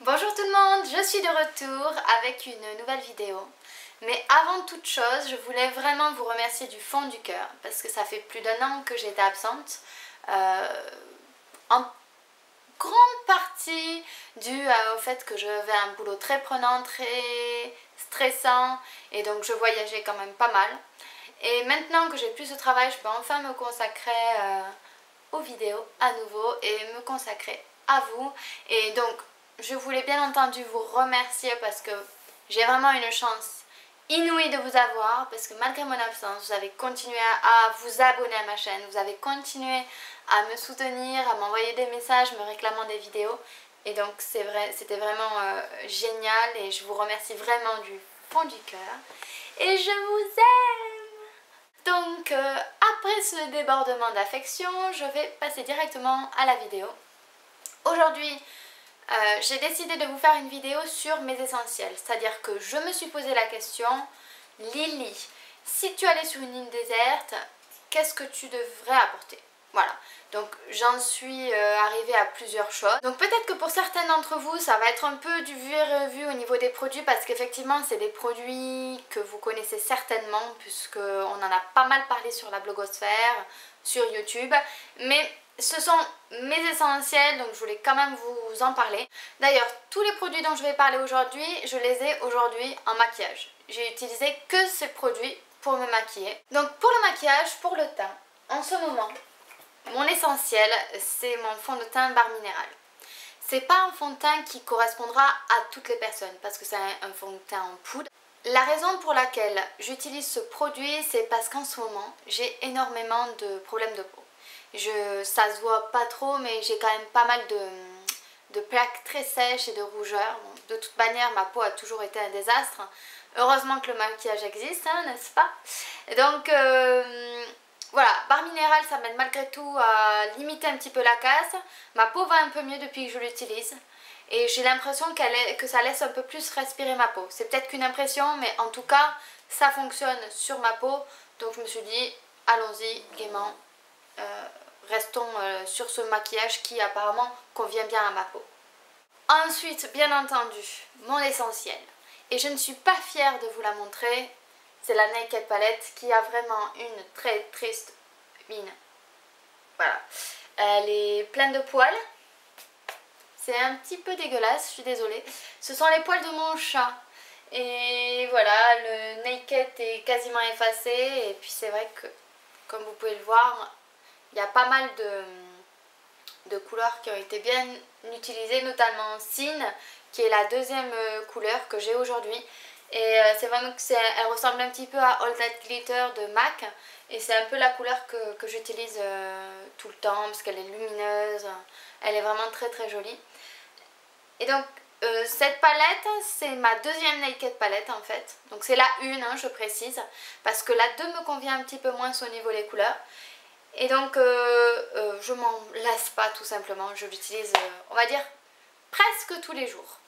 Bonjour tout le monde, je suis de retour avec une nouvelle vidéo. Mais avant toute chose, je voulais vraiment vous remercier du fond du cœur parce que ça fait plus d'un an que j'étais absente. En grande partie dû au fait que j'avais un boulot très prenant, très stressant et donc je voyageais quand même pas mal. Et maintenant que j'ai plus ce travail, je peux enfin me consacrer aux vidéos à nouveau et me consacrer à vous. Et donc je voulais bien entendu vous remercier parce que j'ai vraiment une chance inouïe de vous avoir, parce que malgré mon absence, vous avez continué à vous abonner à ma chaîne, vous avez continué à me soutenir, à m'envoyer des messages me réclamant des vidéos. Et donc c'était vraiment génial et je vous remercie vraiment du fond du cœur. Et je vous aime! Donc après ce débordement d'affection, je vais passer directement à la vidéo. Aujourd'hui, j'ai décidé de vous faire une vidéo sur mes essentiels, c'est-à-dire que je me suis posé la question, Lily, si tu allais sur une île déserte, qu'est-ce que tu devrais apporter? Voilà, donc j'en suis arrivée à plusieurs choses. Donc peut-être que pour certains d'entre vous, ça va être un peu du vu et revu au niveau des produits parce qu'effectivement, c'est des produits que vous connaissez certainement puisqu'on en a pas mal parlé sur la blogosphère, sur YouTube. Mais ce sont mes essentiels, donc je voulais quand même vous en parler. D'ailleurs, tous les produits dont je vais parler aujourd'hui, je les ai aujourd'hui en maquillage. J'ai utilisé que ces produits pour me maquiller. Donc pour le maquillage, pour le teint, en ce moment, mon essentiel, c'est mon fond de teint Barre Minéral. C'est pas un fond de teint qui correspondra à toutes les personnes parce que c'est un fond de teint en poudre. La raison pour laquelle j'utilise ce produit, c'est parce qu'en ce moment, j'ai énormément de problèmes de peau. Ça se voit pas trop, mais j'ai quand même pas mal de plaques très sèches et de rougeurs. Bon, de toute manière, ma peau a toujours été un désastre. Heureusement que le maquillage existe, hein, n'est-ce pas? Donc voilà, Barre Minéral, ça m'aide malgré tout à limiter un petit peu la casse. Ma peau va un peu mieux depuis que je l'utilise. Et j'ai l'impression que ça laisse un peu plus respirer ma peau. C'est peut-être qu'une impression, mais en tout cas, ça fonctionne sur ma peau. Donc je me suis dit, allons-y gaiement. Restons sur ce maquillage qui apparemment convient bien à ma peau. Ensuite, bien entendu, mon essentiel. Et je ne suis pas fière de vous la montrer. C'est la Naked Palette qui a vraiment une très triste mine. Voilà. Elle est pleine de poils. C'est un petit peu dégueulasse, je suis désolée. Ce sont les poils de mon chat. Et voilà, le Naked est quasiment effacé. Et puis c'est vrai que, comme vous pouvez le voir, il y a pas mal de couleurs qui ont été bien utilisées, notamment Sin, qui est la deuxième couleur que j'ai aujourd'hui. Et c'est vraiment que elle ressemble un petit peu à All That Glitter de MAC. Et c'est un peu la couleur que j'utilise tout le temps parce qu'elle est lumineuse. Elle est vraiment très très jolie. Et donc cette palette, c'est ma deuxième Naked palette en fait. Donc c'est la une, hein, je précise, parce que la 2 me convient un petit peu moins au niveau des couleurs. Et donc je m'en lasse pas tout simplement, je l'utilise on va dire presque tous les jours.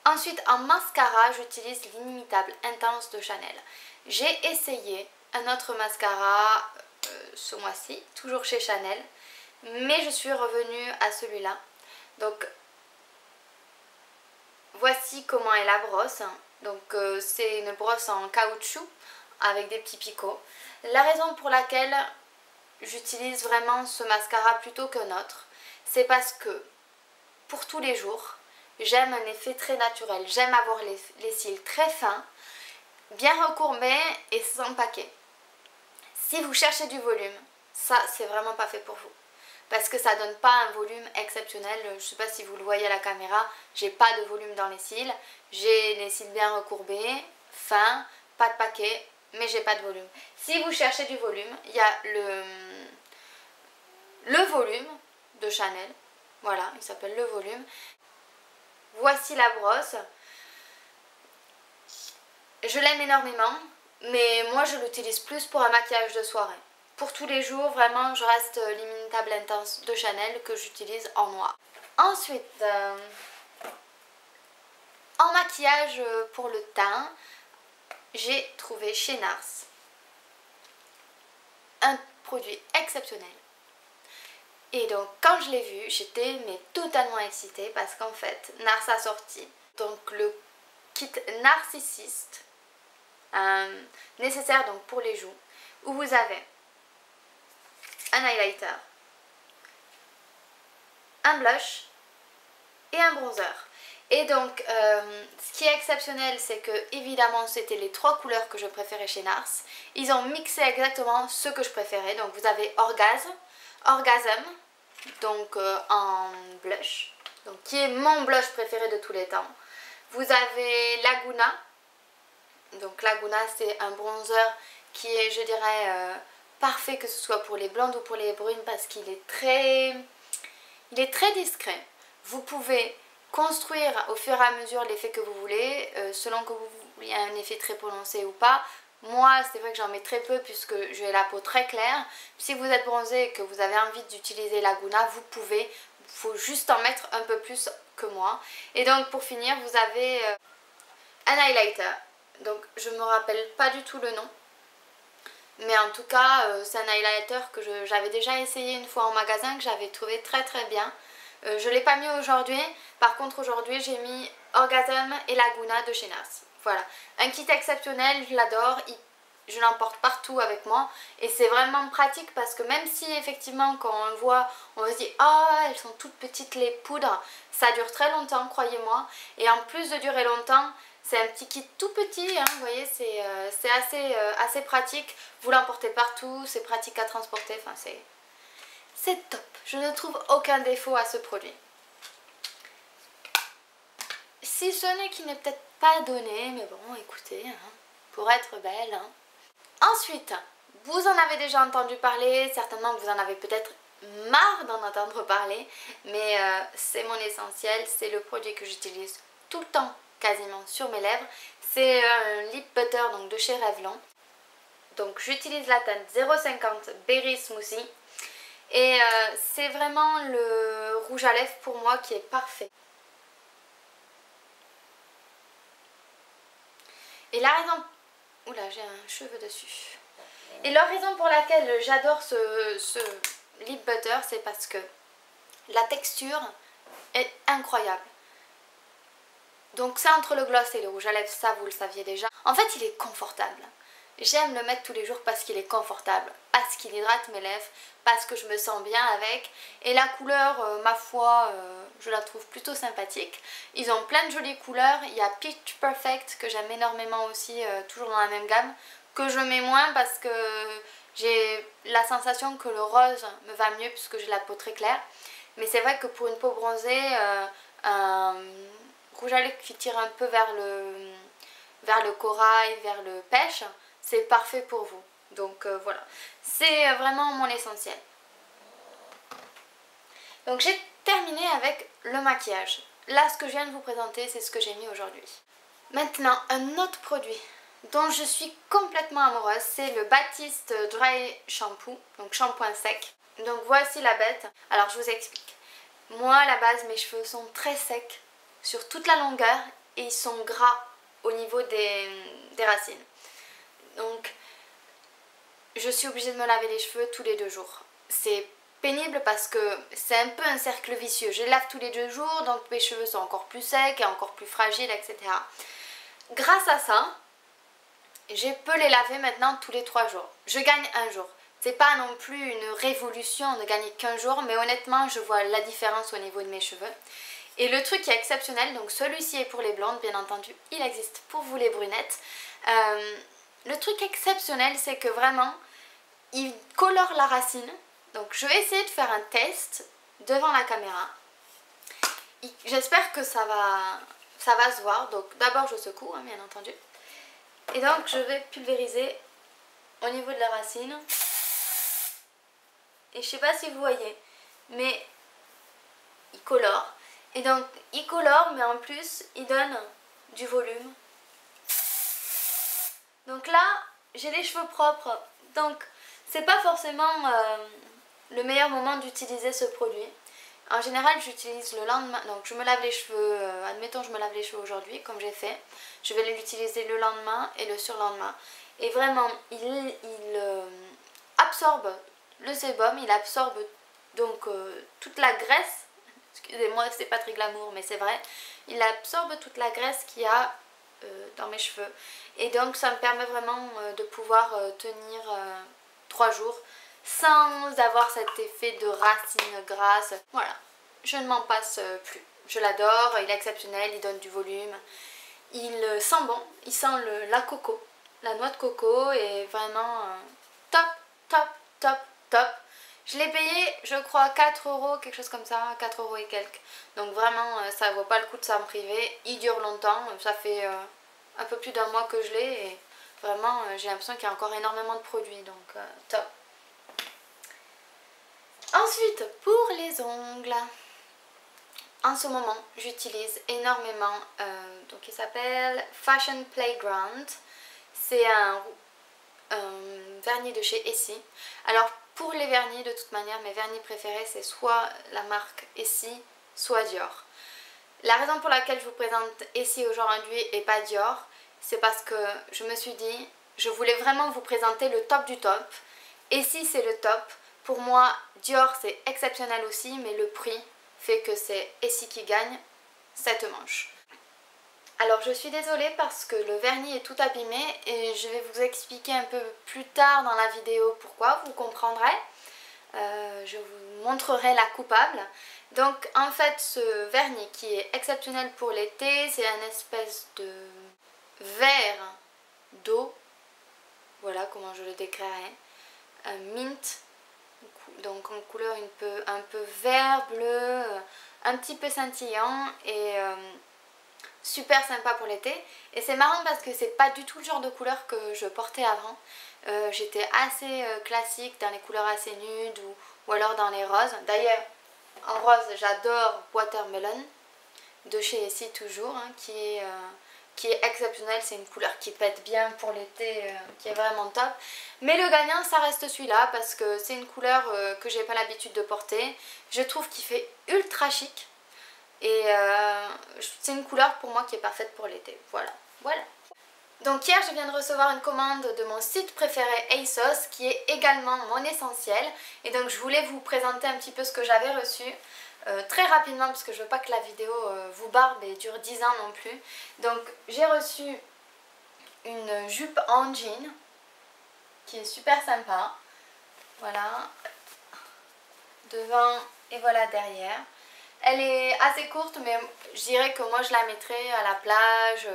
Ensuite en mascara, j'utilise l'Inimitable Intense de Chanel. J'ai essayé un autre mascara ce mois-ci, toujours chez Chanel, mais je suis revenue à celui-là. Donc voici comment est la brosse. Donc c'est une brosse en caoutchouc avec des petits picots. La raison pour laquelle j'utilise vraiment ce mascara plutôt qu'un autre, c'est parce que pour tous les jours, j'aime un effet très naturel. J'aime avoir les cils très fins, bien recourbés et sans paquet. Si vous cherchez du volume, ça c'est vraiment pas fait pour vous. Parce que ça donne pas un volume exceptionnel. Je sais pas si vous le voyez à la caméra, j'ai pas de volume dans les cils. J'ai les cils bien recourbés, fins, pas de paquet, mais j'ai pas de volume. Si vous cherchez du volume, il y a le volume de Chanel. Voilà, il s'appelle le volume. Voici la brosse. Je l'aime énormément, mais moi je l'utilise plus pour un maquillage de soirée. Pour tous les jours, vraiment, je reste l'Inimitable Intense de Chanel que j'utilise en noir. Ensuite, en maquillage pour le teint, j'ai trouvé chez NARS un produit exceptionnel. Et donc quand je l'ai vu, j'étais mais totalement excitée parce qu'en fait, NARS a sorti donc le kit Narcissiste nécessaire donc pour les joues, où vous avez un highlighter, un blush et un bronzer. Et donc ce qui est exceptionnel, c'est que évidemment c'était les 3 couleurs que je préférais chez NARS. Ils ont mixé exactement ce que je préférais. Donc vous avez Orgasm, donc en blush, donc qui est mon blush préféré de tous les temps. Vous avez Laguna, donc Laguna c'est un bronzer qui est, je dirais, parfait que ce soit pour les blondes ou pour les brunes parce qu'il est très discret. Vous pouvez construire au fur et à mesure l'effet que vous voulez, selon que vous vouliez un effet très prononcé ou pas. Moi, c'est vrai que j'en mets très peu puisque j'ai la peau très claire. Si vous êtes bronzé et que vous avez envie d'utiliser Laguna, vous pouvez. Il faut juste en mettre un peu plus que moi. Et donc pour finir, vous avez un highlighter. Donc je me rappelle pas du tout le nom. Mais en tout cas, c'est un highlighter que j'avais déjà essayé une fois en magasin, que j'avais trouvé très bien. Je ne l'ai pas mis aujourd'hui. Par contre aujourd'hui j'ai mis Orgasm et Laguna de chez NARS. Voilà, un kit exceptionnel, je l'adore, je l'emporte partout avec moi et c'est vraiment pratique parce que même si effectivement quand on le voit on se dit oh elles sont toutes petites les poudres, ça dure très longtemps, croyez-moi, et en plus de durer longtemps c'est un petit kit tout petit, hein, vous voyez, c'est assez pratique, vous l'emportez partout, c'est pratique à transporter, enfin c'est top, je ne trouve aucun défaut à ce produit. Si ce n'est qu'il n'est peut-être pas donné, mais bon, écoutez, hein, pour être belle. Hein. Ensuite, vous en avez déjà entendu parler, certainement vous en avez peut-être marre d'en entendre parler, mais c'est mon essentiel, c'est le produit que j'utilise tout le temps, quasiment sur mes lèvres. C'est un lip butter donc de chez Revlon. Donc j'utilise la teinte 050 Berry Smoothie. Et c'est vraiment le rouge à lèvres pour moi qui est parfait. Et la raison... Oula, j'ai un cheveu dessus. Et la raison pour laquelle j'adore ce lip butter, c'est parce que la texture est incroyable. Donc c'est entre le gloss et le rouge à lèvres, ça vous le saviez déjà. En fait, il est confortable. J'aime le mettre tous les jours parce qu'il est confortable, parce qu'il hydrate mes lèvres, parce que je me sens bien avec. Et la couleur, ma foi, je la trouve plutôt sympathique. Ils ont plein de jolies couleurs. Il y a Peach Perfect que j'aime énormément aussi, toujours dans la même gamme, que je mets moins parce que j'ai la sensation que le rose me va mieux puisque j'ai la peau très claire. Mais c'est vrai que pour une peau bronzée, un rouge à lèvres qui tire un peu vers le corail, vers le pêche, c'est parfait pour vous. Donc voilà, c'est vraiment mon essentiel. Donc j'ai terminé avec le maquillage. Là, ce que je viens de vous présenter, c'est ce que j'ai mis aujourd'hui. Maintenant, un autre produit dont je suis complètement amoureuse, c'est le Batiste Dry Shampoo, donc shampoing sec. Donc voici la bête. Alors je vous explique. Moi, à la base, mes cheveux sont très secs sur toute la longueur et ils sont gras au niveau des racines. Donc je suis obligée de me laver les cheveux tous les 2 jours. C'est pénible parce que c'est un peu un cercle vicieux. Je les lave tous les 2 jours, donc mes cheveux sont encore plus secs et encore plus fragiles, etc. Grâce à ça, je peux les laver maintenant tous les 3 jours. Je gagne 1 jour. C'est pas non plus une révolution de gagner qu'1 jour, mais honnêtement, je vois la différence au niveau de mes cheveux. Et le truc qui est exceptionnel, donc celui-ci est pour les blondes, bien entendu, il existe pour vous les brunettes. Le truc exceptionnel, c'est que vraiment, il colore la racine. Donc je vais essayer de faire un test devant la caméra. J'espère que ça va se voir. Donc d'abord je secoue, hein, bien entendu. Et donc je vais pulvériser au niveau de la racine. Et je sais pas si vous voyez, mais il colore. Et donc il colore, mais en plus il donne du volume. Donc là, j'ai les cheveux propres. Donc c'est pas forcément le meilleur moment d'utiliser ce produit. En général, j'utilise le lendemain. Donc je me lave les cheveux, admettons je me lave les cheveux aujourd'hui, comme j'ai fait. Je vais l'utiliser le lendemain et le surlendemain. Et vraiment, il absorbe le sébum, il absorbe donc toute la graisse, excusez-moi c'est pas très glamour mais c'est vrai, il absorbe toute la graisse qu'il y a dans mes cheveux et donc ça me permet vraiment de pouvoir tenir 3 jours sans avoir cet effet de racine grasse. Voilà, je ne m'en passe plus. Je l'adore, il est exceptionnel, il donne du volume, il sent bon, il sent la coco, la noix de coco et vraiment top, top, top, top. Je l'ai payé, je crois, 4 euros, quelque chose comme ça, 4 euros et quelques. Donc vraiment, ça vaut pas le coup de s'en priver. Il dure longtemps, ça fait un peu plus d'1 mois que je l'ai et vraiment, j'ai l'impression qu'il y a encore énormément de produits, donc top. Ensuite, pour les ongles, en ce moment, j'utilise énormément, donc il s'appelle Fashion Playground. C'est un vernis de chez Essie. Alors pour les vernis, de toute manière, mes vernis préférés, c'est soit la marque Essie, soit Dior. La raison pour laquelle je vous présente Essie aujourd'hui et pas Dior, c'est parce que je me suis dit, je voulais vraiment vous présenter le top du top. Essie, c'est le top. Pour moi, Dior, c'est exceptionnel aussi, mais le prix fait que c'est Essie qui gagne cette manche. Alors je suis désolée parce que le vernis est tout abîmé et je vais vous expliquer un peu plus tard dans la vidéo pourquoi, vous comprendrez. Je vous montrerai la coupable. Donc en fait ce vernis qui est exceptionnel pour l'été, c'est un espèce de vert d'eau, voilà comment je le décrirais, un mint, donc en couleur un peu vert, bleu, un petit peu scintillant et super sympa pour l'été. Et c'est marrant parce que c'est pas du tout le genre de couleur que je portais avant. J'étais assez classique dans les couleurs assez nudes ou alors dans les roses. D'ailleurs en rose j'adore Watermelon de chez Essie toujours, hein, qui est exceptionnel. C'est une couleur qui pète bien pour l'été, qui est vraiment top. Mais le gagnant ça reste celui-là parce que c'est une couleur que j'ai pas l'habitude de porter. Je trouve qu'il fait ultra chic. Et c'est une couleur pour moi qui est parfaite pour l'été. Voilà. Donc hier je viens de recevoir une commande de mon site préféré ASOS qui est également mon essentiel. Et donc je voulais vous présenter un petit peu ce que j'avais reçu. Très rapidement parce que je veux pas que la vidéo vous barbe et dure 10 ans non plus. Donc j'ai reçu une jupe en jean qui est super sympa. Voilà. Devant et voilà derrière. Elle est assez courte mais je dirais que moi je la mettrais à la plage,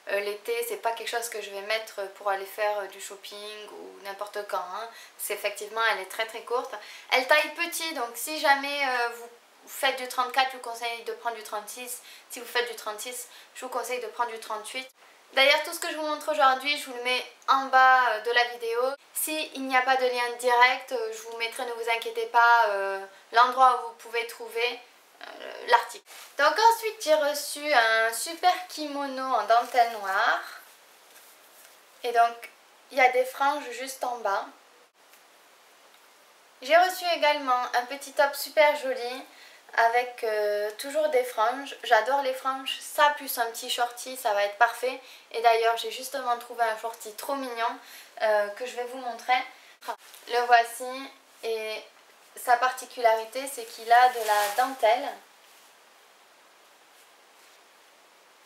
l'été c'est pas quelque chose que je vais mettre pour aller faire du shopping ou n'importe quand, hein. C'est effectivement elle est très très courte. Elle taille petit donc si jamais vous faites du 34 je vous conseille de prendre du 36, si vous faites du 36 je vous conseille de prendre du 38. D'ailleurs tout ce que je vous montre aujourd'hui je vous le mets en bas de la vidéo. S'il n'y a pas de lien direct je vous mettrai, ne vous inquiétez pas, l'endroit où vous pouvez trouver l'article. Donc ensuite j'ai reçu un super kimono en dentelle noire et donc il y a des franges juste en bas. J'ai reçu également un petit top super joli avec toujours des franges. J'adore les franges, ça plus un petit shorty ça va être parfait. Et d'ailleurs j'ai justement trouvé un shorty trop mignon que je vais vous montrer. Le voici et sa particularité c'est qu'il a de la dentelle.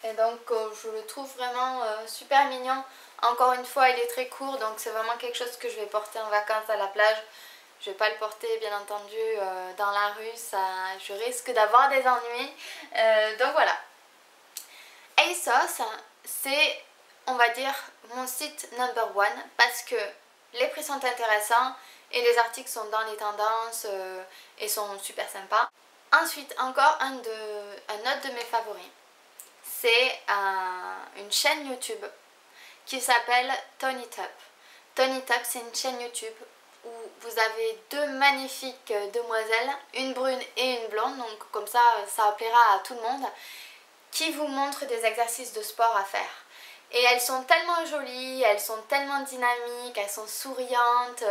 Et donc je le trouve vraiment super mignon. Encore une fois il est très court donc c'est vraiment quelque chose que je vais porter en vacances à la plage. Je ne vais pas le porter bien entendu dans la rue, je risque d'avoir des ennuis. Donc voilà. ASOS c'est on va dire mon site number one parce que les prix sont intéressants et les articles sont dans les tendances et sont super sympas. Ensuite encore un autre de mes favoris. C'est une chaîne YouTube qui s'appelle Tony Top. Tony Top c'est une chaîne YouTube où vous avez deux magnifiques demoiselles, une brune et une blonde, donc comme ça plaira à tout le monde, qui vous montrent des exercices de sport à faire. Et elles sont tellement jolies, elles sont tellement dynamiques, elles sont souriantes,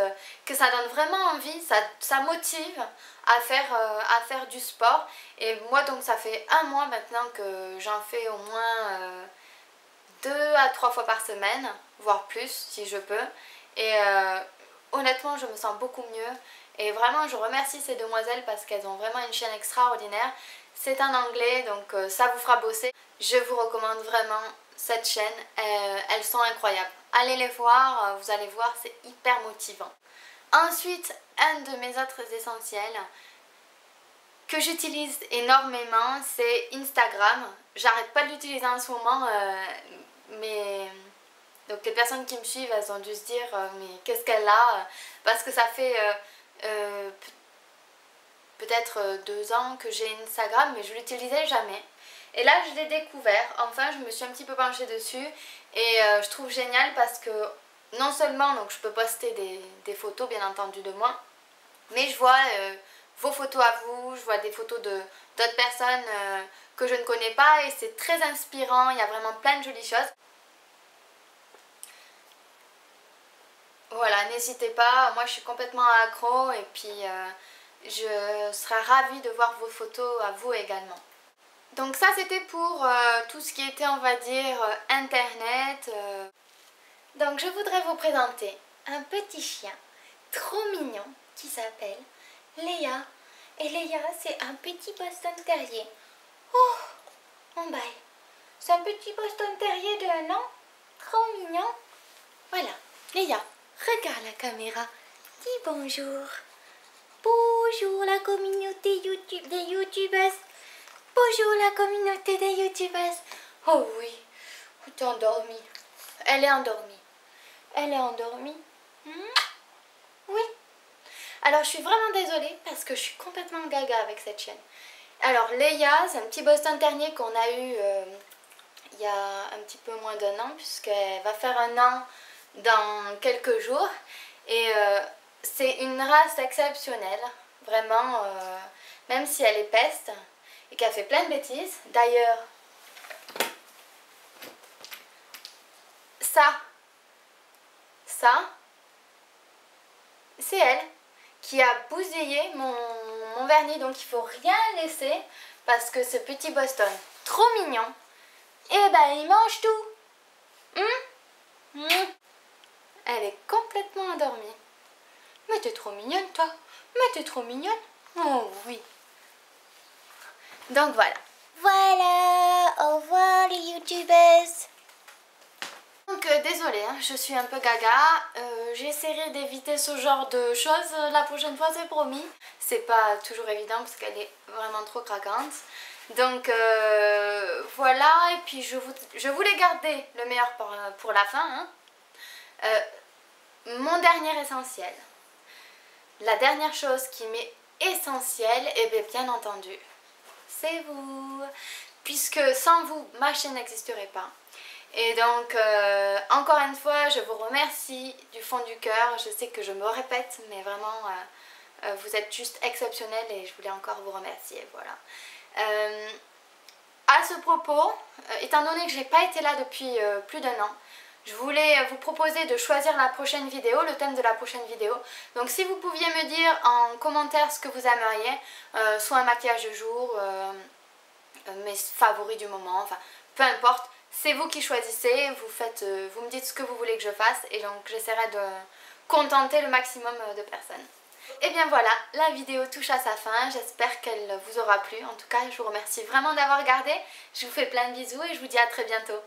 que ça donne vraiment envie, ça motive à faire du sport. Et moi donc ça fait 1 mois maintenant que j'en fais au moins 2 à 3 fois par semaine, voire plus si je peux. Et honnêtement je me sens beaucoup mieux Et vraiment je remercie ces demoiselles parce qu'elles ont vraiment une chaîne extraordinaire. C'est en anglais donc ça vous fera bosser. Je vous recommande vraiment cette chaîne, elles sont incroyables. Allez les voir, vous allez voir, c'est hyper motivant. Ensuite, un de mes autres essentiels que j'utilise énormément, c'est Instagram. J'arrête pas de l'utiliser en ce moment, mais donc les personnes qui me suivent, elles ont dû se dire mais qu'est-ce qu'elle a, parce que ça fait peut-être 2 ans que j'ai Instagram, mais je l'utilisais jamais. Et là je l'ai découvert, enfin je me suis un petit peu penchée dessus et je trouve génial parce que non seulement donc, je peux poster des photos bien entendu de moi, mais je vois vos photos à vous, je vois des photos d'autres personnes que je ne connais pas et c'est très inspirant, il y a vraiment plein de jolies choses. Voilà, n'hésitez pas, moi je suis complètement accro et puis je serais ravie de voir vos photos à vous également. Donc ça c'était pour tout ce qui était on va dire internet. Donc je voudrais vous présenter un petit chien trop mignon qui s'appelle Léa. Et Léa c'est un petit Boston Terrier. Oh, mon bail. C'est un petit Boston Terrier de 1 an. Trop mignon. Voilà, Léa, regarde la caméra. Dis bonjour. Bonjour la communauté YouTube des youtubeuses. Bonjour la communauté des youtubeuses. Oh oui, t'es endormie. Elle est endormie. Elle est endormie. Oui. Alors je suis vraiment désolée parce que je suis complètement gaga avec cette chaîne. Alors Léa, c'est un petit Boston Terrier qu'on a eu il y a un petit peu moins d'1 an puisqu'elle va faire 1 an dans quelques jours. Et c'est une race exceptionnelle, vraiment, même si elle est peste et qu'elle fait plein de bêtises. D'ailleurs, ça, c'est elle qui a bousillé mon vernis, donc il faut rien laisser parce que ce petit Boston, trop mignon, et ben il mange tout. Elle est complètement endormie. Mais t'es trop mignonne toi. Mais t'es trop mignonne. Oh oui. Donc voilà. Voilà. Au revoir les youtubeurs. Donc désolée, hein, je suis un peu gaga. J'essaierai d'éviter ce genre de choses la prochaine fois, c'est promis. C'est pas toujours évident parce qu'elle est vraiment trop craquante. Donc voilà. Et puis je voulais garder le meilleur pour la fin. Hein. Mon dernier essentiel. La dernière chose qui m'est essentielle, et bien entendu, c'est vous. Puisque sans vous, ma chaîne n'existerait pas. Et donc, encore une fois, je vous remercie du fond du cœur. Je sais que je me répète, mais vraiment, vous êtes juste exceptionnels et je voulais encore vous remercier. Voilà. À ce propos, étant donné que je n'ai pas été là depuis plus d'1 an, je voulais vous proposer de choisir la prochaine vidéo, le thème de la prochaine vidéo. Donc si vous pouviez me dire en commentaire ce que vous aimeriez, soit un maquillage de jour, mes favoris du moment, enfin peu importe, c'est vous qui choisissez, vous me dites ce que vous voulez que je fasse et donc j'essaierai de contenter le maximum de personnes. Et bien voilà, la vidéo touche à sa fin, j'espère qu'elle vous aura plu. En tout cas, je vous remercie vraiment d'avoir regardé, je vous fais plein de bisous et je vous dis à très bientôt.